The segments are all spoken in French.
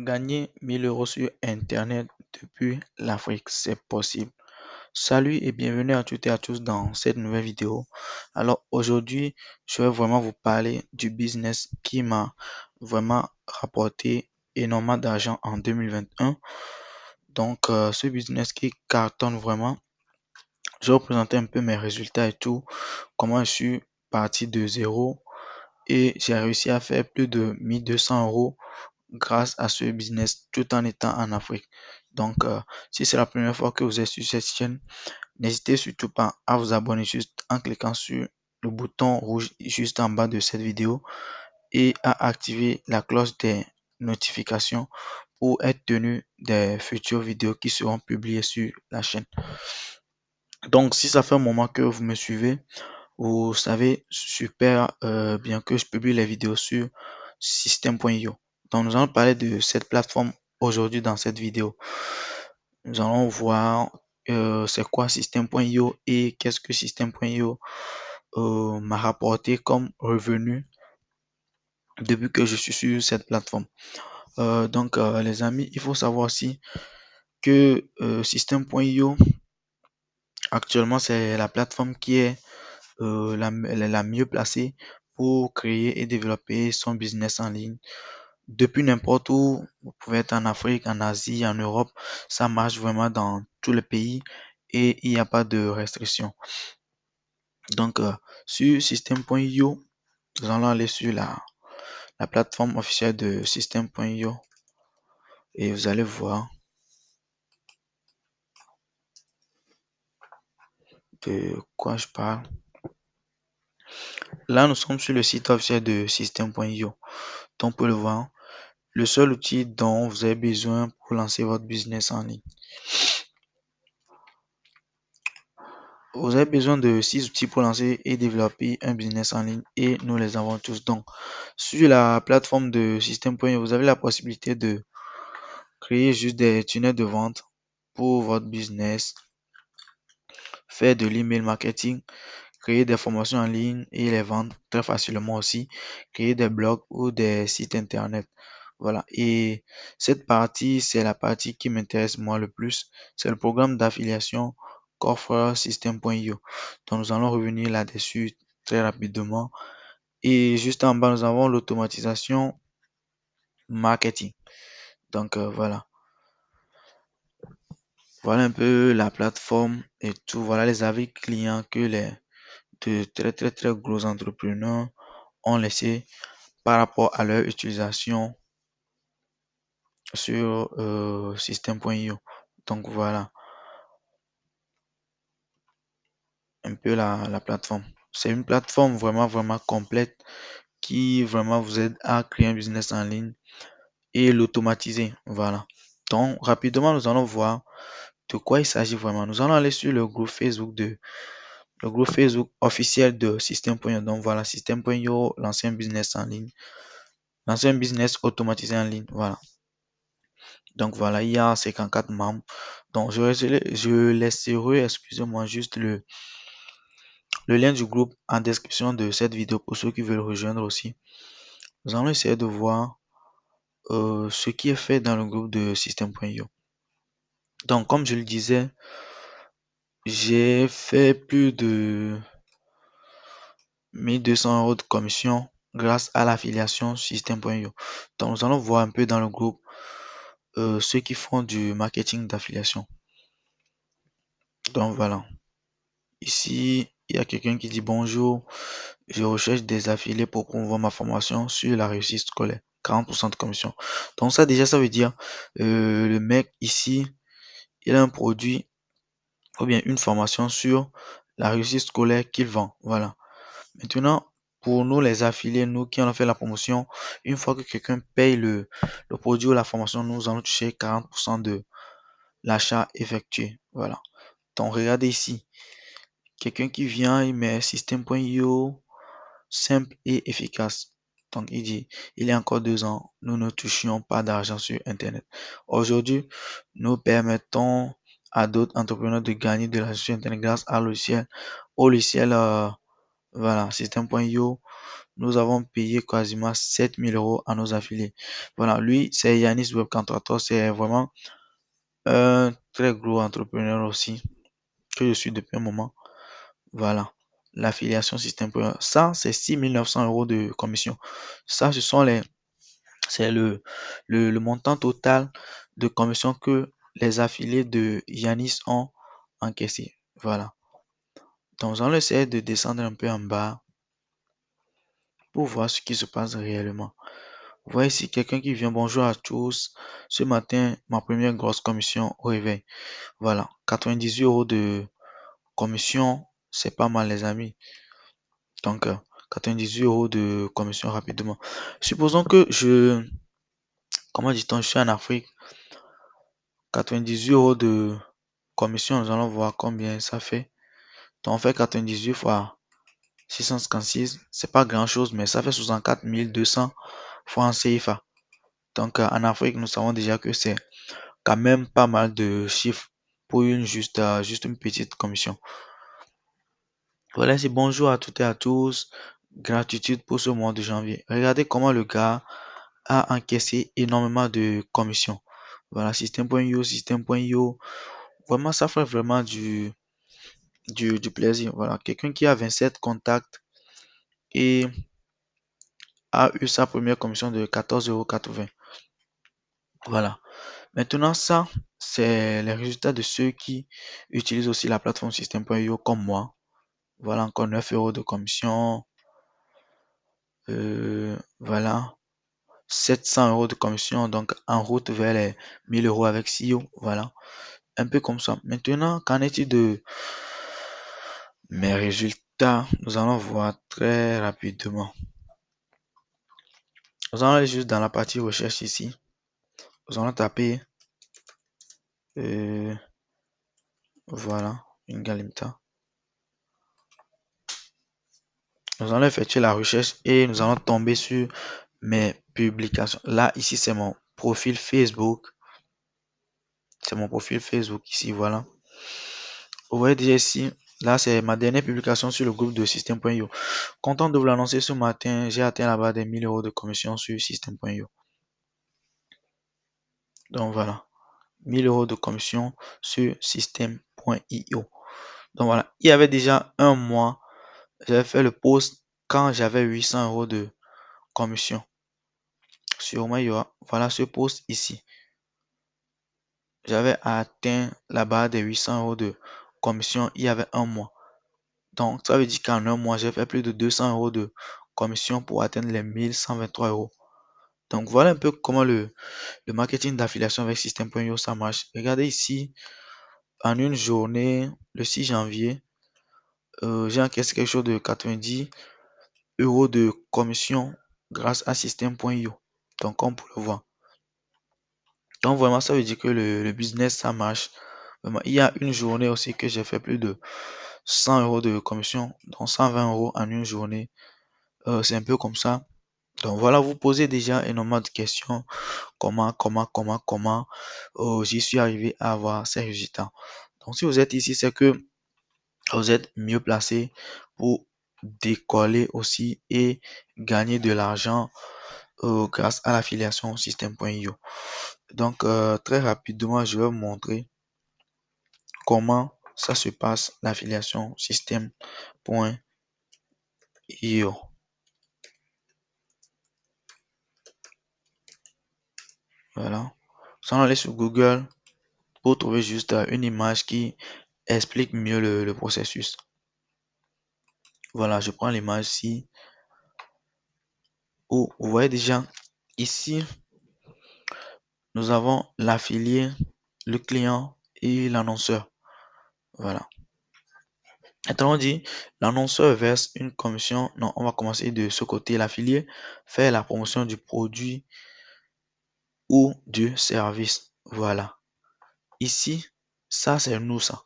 Gagner 1000 € sur Internet depuis l'Afrique, c'est possible. Salut et bienvenue à toutes et à tous dans cette nouvelle vidéo. Alors aujourd'hui, je vais vraiment vous parler du business qui m'a vraiment rapporté énormément d'argent en 2021. Donc ce business qui cartonne vraiment, je vais vous présenter un peu mes résultats et tout, comment je suis parti de zéro et j'ai réussi à faire plus de 1200 € grâce à ce business tout en étant en Afrique. Donc, si c'est la première fois que vous êtes sur cette chaîne, n'hésitez surtout pas à vous abonner juste en cliquant sur le bouton rouge juste en bas de cette vidéo et à activer la cloche des notifications pour être tenu des futures vidéos qui seront publiées sur la chaîne. Donc, si ça fait un moment que vous me suivez, vous savez super bien que je publie les vidéos sur System.io. Donc nous allons parler de cette plateforme aujourd'hui dans cette vidéo. Nous allons voir c'est quoi System.io et qu'est-ce que System.io m'a rapporté comme revenu depuis que je suis sur cette plateforme. Donc les amis, il faut savoir aussi que System.io actuellement c'est la plateforme qui est la mieux placée pour créer et développer son business en ligne. Depuis n'importe où, vous pouvez être en Afrique, en Asie, en Europe, ça marche vraiment dans tous les pays et il n'y a pas de restrictions. Donc, sur System.io, nous allons aller sur la plateforme officielle de System.io et vous allez voir de quoi je parle. Là, nous sommes sur le site officiel de System.io. Donc, pour le voir, le seul outil dont vous avez besoin pour lancer votre business en ligne. Vous avez besoin de 6 outils pour lancer et développer un business en ligne et nous les avons tous. Donc, sur la plateforme de System.io, vous avez la possibilité de créer juste des tunnels de vente pour votre business, faire de l'email marketing, créer des formations en ligne et les vendre très facilement aussi, créer des blogs ou des sites internet. Voilà. Et cette partie, c'est la partie qui m'intéresse moi le plus. C'est le programme d'affiliation qu'offre System.io. Donc, nous allons revenir là-dessus très rapidement. Et juste en bas, nous avons l'automatisation marketing. Donc, voilà. Voilà un peu la plateforme et tout. Voilà les avis clients que les de très gros entrepreneurs ont laissé par rapport à leur utilisation sur System.io. Donc voilà un peu la plateforme. C'est une plateforme vraiment complète qui vraiment vous aide à créer un business en ligne et l'automatiser. Voilà. Donc rapidement, nous allons voir de quoi il s'agit vraiment. Nous allons aller sur le groupe Facebook officiel de System.io. Donc voilà, System.io, l'ancien business en ligne, l'ancien business automatisé en ligne. Voilà. Donc voilà, il y a 54 membres. Donc je laisserai, excusez-moi, juste le lien du groupe en description de cette vidéo pour ceux qui veulent rejoindre aussi. Nous allons essayer de voir ce qui est fait dans le groupe de System.io. Donc comme je le disais, j'ai fait plus de 1200 € de commission grâce à l'affiliation System.io. Donc nous allons voir un peu dans le groupe ceux qui font du marketing d'affiliation. Donc voilà. Ici, il y a quelqu'un qui dit bonjour, je recherche des affiliés pour promouvoir ma formation sur la réussite scolaire. 40% de commission. Donc ça déjà, ça veut dire le mec ici, il a un produit ou bien une formation sur la réussite scolaire qu'il vend. Voilà. Maintenant, pour nous les affiliés, nous qui en avons fait la promotion, une fois que quelqu'un paye le produit ou la formation, nous allons toucher 40% de l'achat effectué. Voilà. Donc regardez ici. Quelqu'un qui vient, il met System.io simple et efficace. Donc il dit, il y a encore 2 ans, nous ne touchions pas d'argent sur Internet. Aujourd'hui, nous permettons à d'autres entrepreneurs de gagner de l'argent sur Internet grâce au logiciel voilà, System.io nous avons payé quasiment 7000 euros à nos affiliés. Voilà, lui, c'est Yanis Web 44, c'est vraiment un très gros entrepreneur aussi, que je suis depuis un moment. Voilà, l'affiliation système.io. Ça, c'est 6900 euros de commission. Ça, c'est le montant total de commission que les affiliés de Yanis ont encaissé. Voilà. Donc, on essaie de descendre un peu en bas pour voir ce qui se passe réellement. Vous voyez ici quelqu'un qui vient. Bonjour à tous. Ce matin, ma première grosse commission au réveil. Voilà. 98 euros de commission. C'est pas mal, les amis. Donc, 98 euros de commission rapidement. Supposons que comment dit-on, je suis en Afrique. 98 euros de commission. Nous allons voir combien ça fait. Donc, on fait 98 fois 656. C'est pas grand chose, mais ça fait 64 200 francs CFA. Donc, en Afrique, nous savons déjà que c'est quand même pas mal de chiffres pour juste une petite commission. Voilà, c'est bonjour à toutes et à tous. Gratitude pour ce mois de janvier. Regardez comment le gars a encaissé énormément de commissions. Voilà, système.io. Vraiment, ça fait vraiment du plaisir. Voilà, quelqu'un qui a 27 contacts et a eu sa première commission de 14,80 €. Voilà. Maintenant, ça, c'est les résultats de ceux qui utilisent aussi la plateforme système.io comme moi. Voilà, encore 9 euros de commission. Voilà, 700 euros de commission. Donc, en route vers les 1000 euros avec CEO. Voilà, un peu comme ça. Maintenant, qu'en est-il de mes résultats? Nous allons voir très rapidement. Nous allons aller juste dans la partie recherche ici. Nous allons taper, voilà, une galimta. Nous allons effectuer la recherche et nous allons tomber sur mes publications. Là, ici, c'est mon profil Facebook. C'est mon profil Facebook ici, voilà. Vous voyez déjà ici, là, c'est ma dernière publication sur le groupe de Système.io. Content de vous l'annoncer ce matin, j'ai atteint la barre des 1000 euros de commission sur Système.io. Donc voilà, 1000 euros de commission sur Système.io. Donc voilà, il y avait déjà un mois, j'avais fait le post quand j'avais 800 euros de commission sur moi. Voilà ce post ici. J'avais atteint la barre des 800 euros de commission il y avait un mois. Donc, ça veut dire qu'en un mois, j'ai fait plus de 200 euros de commission pour atteindre les 1123 euros. Donc, voilà un peu comment le marketing d'affiliation avec Système.io ça marche. Regardez ici, en une journée, le 6 janvier, j'ai encaissé quelque chose de 90 euros de commission grâce à Système.io. Donc, comme pour le voir. Donc, vraiment, ça veut dire que le business, ça marche. Vraiment, il y a une journée aussi que j'ai fait plus de 100 euros de commission, donc 120 euros en une journée. C'est un peu comme ça. Donc voilà, vous posez déjà énormément de questions. Comment j'y suis arrivé à avoir ces résultats. Donc si vous êtes ici, c'est que vous êtes mieux placé pour décoller aussi et gagner de l'argent grâce à l'affiliation système.io. Donc très rapidement, je vais vous montrer comment ça se passe l'affiliation système.io. Voilà. Sans aller sur Google pour trouver juste une image qui explique mieux le processus. Voilà, je prends l'image ici. Où vous voyez déjà ici, nous avons l'affilié, le client et l'annonceur. Voilà. Autrement dit, l'annonceur verse une commission. Non, on va commencer de ce côté. L'affilié fait la promotion du produit ou du service. Voilà. Ici, ça c'est nous ça.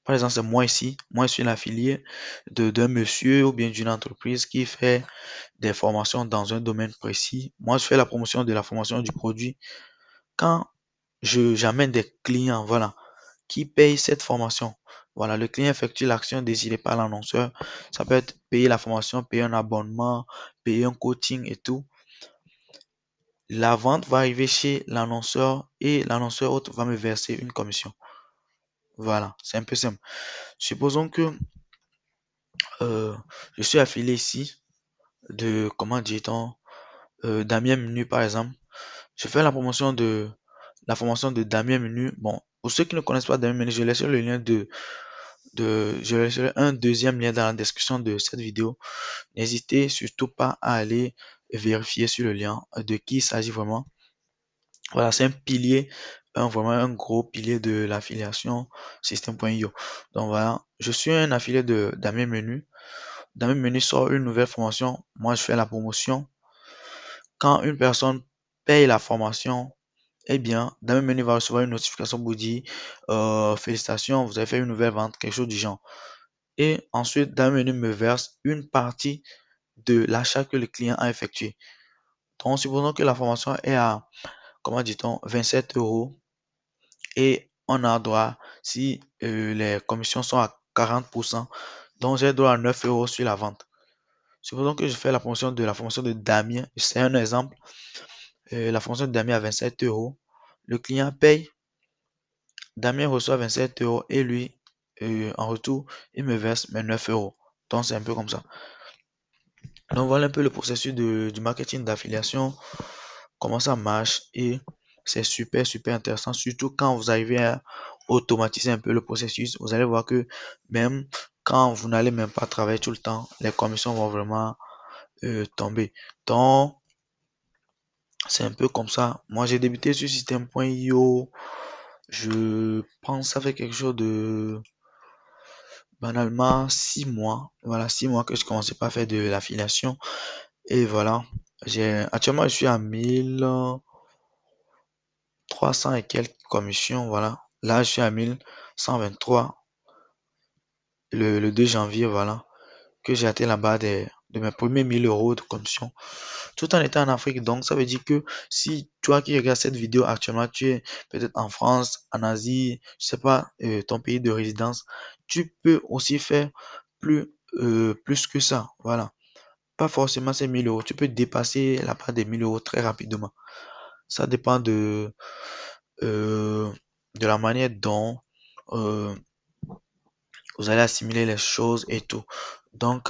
Par exemple, c'est moi ici. Moi, je suis l'affilié d'un monsieur ou bien d'une entreprise qui fait des formations dans un domaine précis. Moi, je fais la promotion de la formation du produit. Quand j'amène des clients, voilà, qui payent cette formation, Voilà, le client effectue l'action décidée par l'annonceur. Ça peut être payer la formation, payer un abonnement, payer un coaching et tout. La vente va arriver chez l'annonceur et l'annonceur autre va me verser une commission. Voilà, c'est un peu simple. Supposons que euh, je suis affilié ici de, comment dit-on, Damien Menu par exemple. Je fais la formation de Damien Menu. Bon, pour ceux qui ne connaissent pas Damien Menu, je laisse le lien je laisserai un deuxième lien dans la description de cette vidéo. N'hésitez surtout pas à aller vérifier sur le lien de qui il s'agit vraiment. Voilà, c'est un pilier, vraiment un gros pilier de l'affiliation System.io. Donc voilà, je suis un affilié de Damien Menu. Damien Menu sort une nouvelle formation. Moi, je fais la promotion. Quand une personne paye la formation, eh bien, Damien Menu va recevoir une notification pour dire félicitations, vous avez fait une nouvelle vente, quelque chose du genre. Et ensuite, Damien Menu me verse une partie de l'achat que le client a effectué. Donc, supposons que la formation est à, comment dit-on, 27 euros et on a droit, si les commissions sont à 40%, donc j'ai droit à 9 euros sur la vente. Supposons que je fais la formation de Damien, c'est un exemple, la formation de Damien à 27 euros. Le client paye, Damien reçoit 27 euros et lui, en retour, il me verse mes 9 euros. Donc c'est un peu comme ça. Donc voilà un peu le processus du marketing d'affiliation, comment ça marche et c'est super super intéressant, surtout quand vous arrivez à automatiser un peu le processus. Vous allez voir que même quand vous n'allez même pas travailler tout le temps, les commissions vont vraiment tomber. Donc c'est un peu comme ça. Moi j'ai débuté sur System.io, je pense que ça fait quelque chose de banalement 6 mois. Voilà, 6 mois que je commençais pas à faire de l'affiliation. Et voilà, actuellement je suis à 1300 et quelques commissions. Voilà, là je suis à 1123 le 2 janvier. Voilà, que j'ai atteint la barre de mes premiers 1000 euros de commission tout en étant en Afrique. Donc ça veut dire que si toi qui regardes cette vidéo actuellement, tu es peut-être en France, en Asie, je sais pas, ton pays de résidence, tu peux aussi faire plus que ça. Voilà. Pas forcément ces 1000 euros. Tu peux dépasser la part des 1000 euros très rapidement. Ça dépend euh, de la manière dont euh, vous allez assimiler les choses et tout. Donc,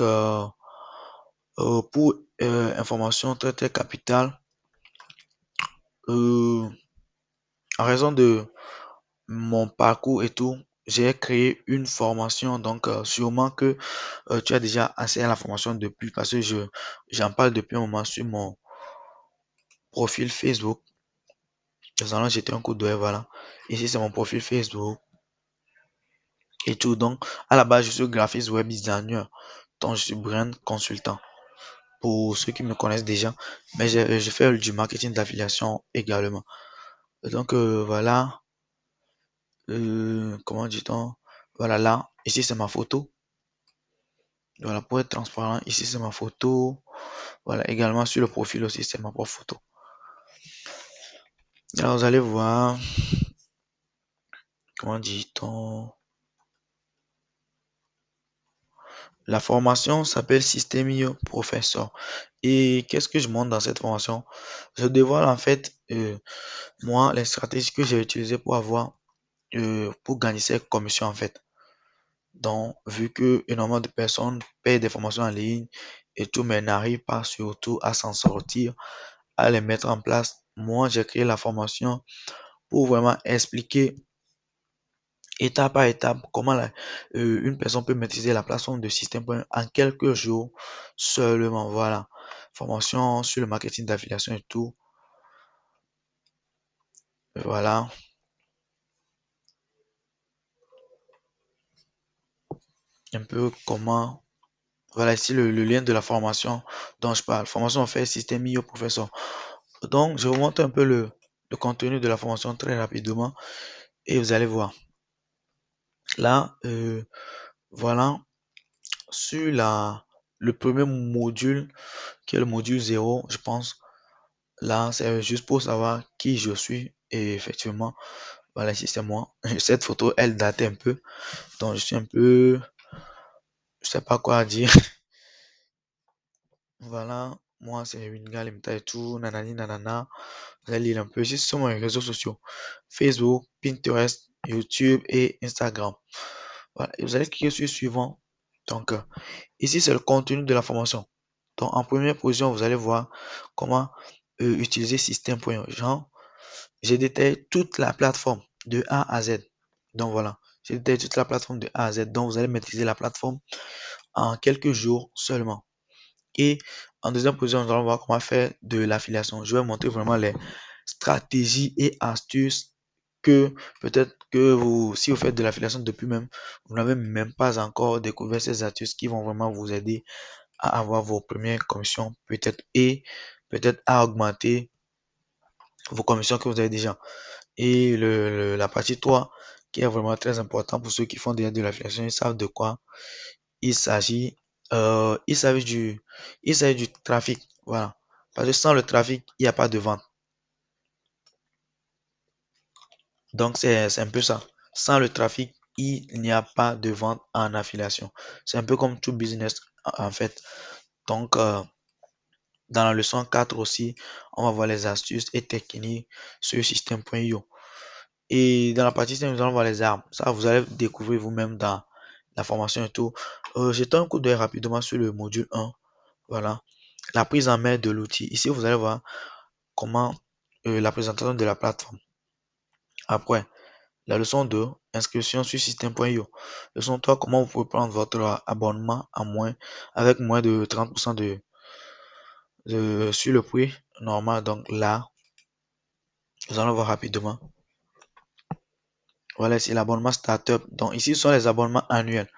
pour information très très capitale, euh, en raison de mon parcours et tout, j'ai créé une formation. Donc, sûrement que tu as déjà accès à la formation depuis parce que j'en parle depuis un moment sur mon profil Facebook. Nous allons jeter un coup d'œil, voilà. Ici, c'est mon profil Facebook et tout. Donc, à la base, je suis graphiste web designer. Donc, je suis brand consultant pour ceux qui me connaissent déjà. Mais je fais du marketing d'affiliation également. Donc, voilà. Comment dit-on? Voilà, là. Ici, c'est ma photo. Voilà, pour être transparent, ici, c'est ma photo. Voilà, également sur le profil aussi, c'est ma propre photo. Alors, vous allez voir. Comment dit-on? La formation s'appelle Systemio Professor. Et qu'est-ce que je montre dans cette formation? Je dévoile en fait, moi, les stratégies que j'ai utilisées pour gagner ces commissions en fait. Donc, vu que énormément de personnes payent des formations en ligne et tout, mais n'arrivent pas surtout à s'en sortir, à les mettre en place, moi, j'ai créé la formation pour vraiment expliquer étape par étape comment une personne peut maîtriser la plateforme de système en quelques jours seulement. Voilà. Formation sur le marketing d'affiliation et tout. Voilà. Un peu comment. Voilà ici le lien de la formation dont je parle. Formation en fait système IO professeur. Donc, je vous montre un peu le contenu de la formation très rapidement et vous allez voir. Là, voilà, sur le premier module, qui est le module 0, je pense. Là, c'est juste pour savoir qui je suis et effectivement, Voilà, ici c'est moi. Cette photo, elle date un peu. Donc je suis un peu, je sais pas quoi dire. Voilà, moi c'est Wingal Limita et tout, nanani nanana. Vous allez lire un peu. Ici, ce sont mes réseaux sociaux. Facebook, Pinterest, YouTube et Instagram. Voilà, et vous allez cliquer sur suivant. Donc, ici, c'est le contenu de la formation. Donc, en première position, vous allez voir comment utiliser System.io. Genre, j'ai détaillé toute la plateforme de A à Z. Donc, voilà, j'ai détaillé toute la plateforme de A à Z. Donc, vous allez maîtriser la plateforme en quelques jours seulement. Et en deuxième position, nous allons voir comment faire de l'affiliation. Je vais montrer vraiment les stratégies et astuces que peut-être que vous, si vous faites de l'affiliation depuis même, vous n'avez même pas encore découvert ces astuces qui vont vraiment vous aider à avoir vos premières commissions peut-être et peut-être à augmenter vos commissions que vous avez déjà. Et la partie 3 qui est vraiment très important pour ceux qui font déjà de l'affiliation, ils savent de quoi il s'agit. Il s'agit il s'agit du trafic. Voilà. Parce que sans le trafic, il n'y a pas de vente. Donc, c'est un peu ça. Sans le trafic, il n'y a pas de vente en affiliation. C'est un peu comme tout business en fait. Donc, dans la leçon 4 aussi, on va voir les astuces et techniques sur système.io. Et dans la partie 5, nous allons voir les armes. Ça, vous allez découvrir vous-même dans la formation et tout. Jetons un coup d'œil rapidement sur le module 1. Voilà. La prise en main de l'outil. Ici, vous allez voir comment la présentation de la plateforme. Après, la leçon 2, inscription sur système.io. Leçon 3, comment vous pouvez prendre votre abonnement à moins, avec moins de 30% sur le prix normal. Donc là, nous allons voir rapidement. Voilà, c'est l'abonnement Startup. Donc ici, ce sont les abonnements annuels.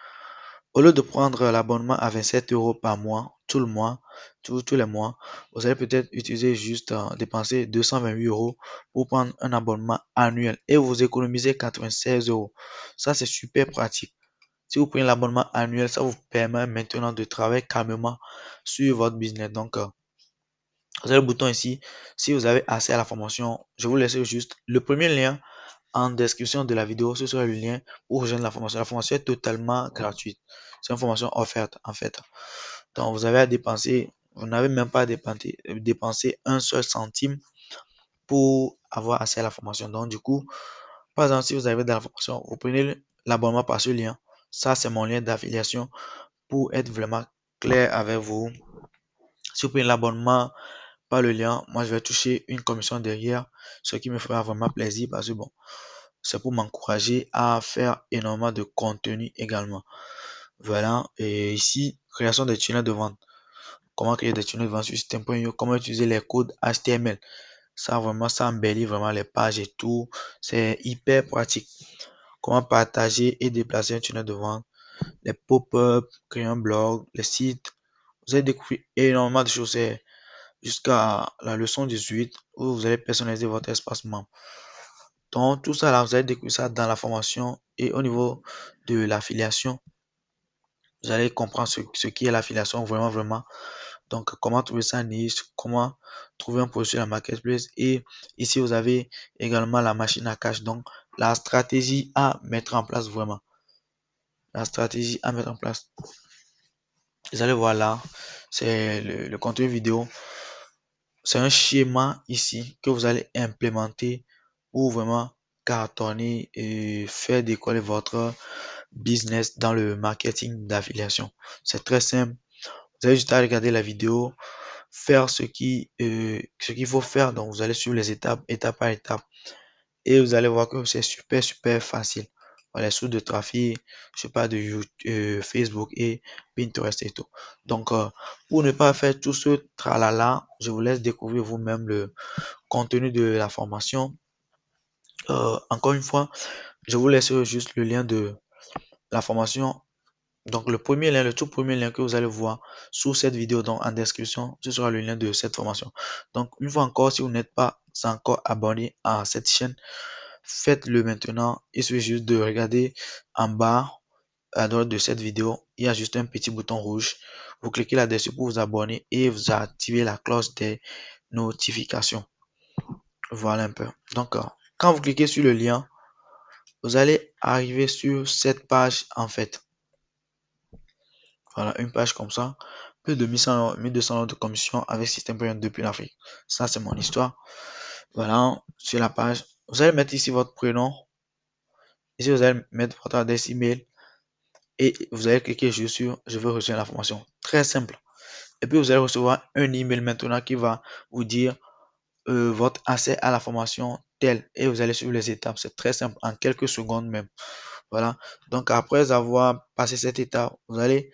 Au lieu de prendre l'abonnement à 27 euros par mois, tout le mois, tous les mois, vous allez peut-être utiliser juste dépenser 228 euros pour prendre un abonnement annuel et vous économisez 96 euros. Ça, c'est super pratique. Si vous prenez l'abonnement annuel, ça vous permet maintenant de travailler calmement sur votre business. Donc, vous avez le bouton ici. Si vous avez accès à la formation, je vous laisse juste le premier lien en description de la vidéo. Ce sera le lien pour rejoindre la formation. La formation est totalement gratuite. C'est une formation offerte en fait. Donc, vous avez à dépenser, vous n'avez même pas dépensé un seul centime pour avoir accès à la formation. Donc, du coup, par exemple, si vous avez dans la formation, vous prenez l'abonnement par ce lien. Ça, c'est mon lien d'affiliation pour être vraiment clair avec vous. Si vous prenez l'abonnement par le lien, moi, je vais toucher une commission derrière, ce qui me fera vraiment plaisir parce que bon, c'est pour m'encourager à faire énormément de contenu également. Voilà, et ici, création des tunnels de vente. Comment créer des tunnels de vente sur système.io, comment utiliser les codes HTML. Ça, vraiment, ça embellit vraiment les pages et tout. C'est hyper pratique. Comment partager et déplacer un tunnel de vente, les pop-up, créer un blog, les sites. Vous allez découvrir énormément de choses jusqu'à la leçon 18 où vous allez personnaliser votre espace membre. Donc, tout ça là, vous allez découvrir ça dans la formation et au niveau de l'affiliation, vous allez comprendre ce qui est l'affiliation vraiment, vraiment. Donc, comment trouver sa niche, comment trouver un produit sur la marketplace. Et ici, vous avez également la machine à cash. Donc, la stratégie à mettre en place vraiment. La stratégie à mettre en place. Vous allez voir là, c'est le contenu vidéo. C'est un schéma ici que vous allez implémenter pour vraiment cartonner et faire décoller votre business dans le marketing d'affiliation. C'est très simple. Vous avez juste à regarder la vidéo, faire ce qu'il faut faire. Donc, vous allez suivre les étapes, étape par étape. Et vous allez voir que c'est super, super facile. Voilà, les sources de trafic, je sais pas, de YouTube, Facebook et Pinterest et tout. Donc, pour ne pas faire tout ce tralala, je vous laisse découvrir vous-même le contenu de la formation. Encore une fois, je vous laisse juste le lien de la formation. Donc, le premier lien, le tout premier lien que vous allez voir sous cette vidéo, donc en description, ce sera le lien de cette formation. Donc, une fois encore, si vous n'êtes pas encore abonné à cette chaîne, faites-le maintenant. Il suffit juste de regarder en bas à droite de cette vidéo. Il y a juste un petit bouton rouge. Vous cliquez là-dessus pour vous abonner et vous activez la cloche des notifications. Voilà un peu. Donc, quand vous cliquez sur le lien, vous allez arriver sur cette page en fait. Voilà, une page comme ça. Plus de 1100 1200 euros de commission avec système payant depuis l'Afrique. Ça, c'est mon histoire. Voilà, sur la page. Vous allez mettre ici votre prénom. Ici, vous allez mettre votre adresse email. Et vous allez cliquer juste sur je veux recevoir l'information. Très simple. Et puis, vous allez recevoir un email maintenant qui va vous dire votre accès à la formation telle. Et vous allez suivre les étapes. C'est très simple, en quelques secondes même. Voilà. Donc, après avoir passé cette étape, vous allez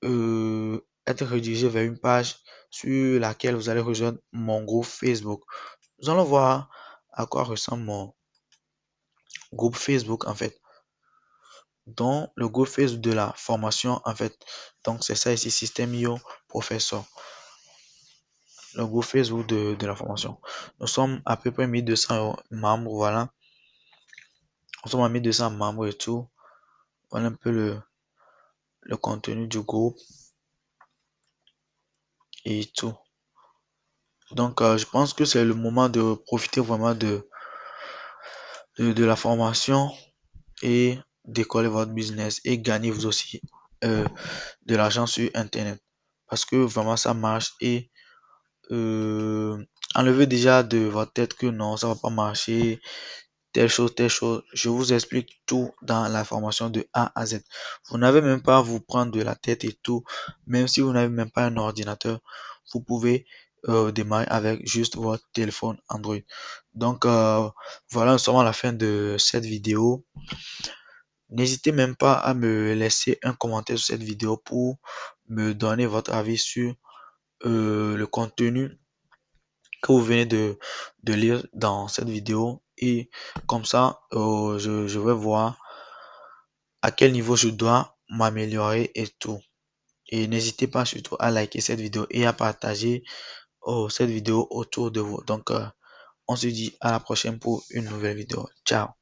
être redirigé vers une page sur laquelle vous allez rejoindre mon groupe Facebook. Nous allons voir à quoi ressemble mon groupe Facebook en fait. Donc, le groupe Facebook de la formation en fait. Donc, c'est ça ici, System.io Professor. Le groupe Facebook de la formation. Nous sommes à peu près 1200 membres, voilà. Nous sommes à 1200 membres et tout. Voilà un peu le contenu du groupe et tout. Donc, je pense que c'est le moment de profiter vraiment de la formation et décoller votre business et gagner vous aussi euh, de l'argent sur Internet. Parce que vraiment, ça marche et enlevez déjà de votre tête que non, ça va pas marcher, telle chose, telle chose. Je vous explique tout dans la formation de A à Z. Vous n'avez même pas à vous prendre de la tête et tout. Même si vous n'avez même pas un ordinateur, vous pouvez démarrer avec juste votre téléphone Android. Donc voilà, nous sommes à la fin de cette vidéo. N'hésitez même pas à me laisser un commentaire sur cette vidéo pour me donner votre avis sur le contenu que vous venez de lire dans cette vidéo et comme ça je vais voir à quel niveau je dois m'améliorer et tout. Et n'hésitez pas surtout à liker cette vidéo et à partager cette vidéo autour de vous. Donc on se dit à la prochaine pour une nouvelle vidéo. Ciao.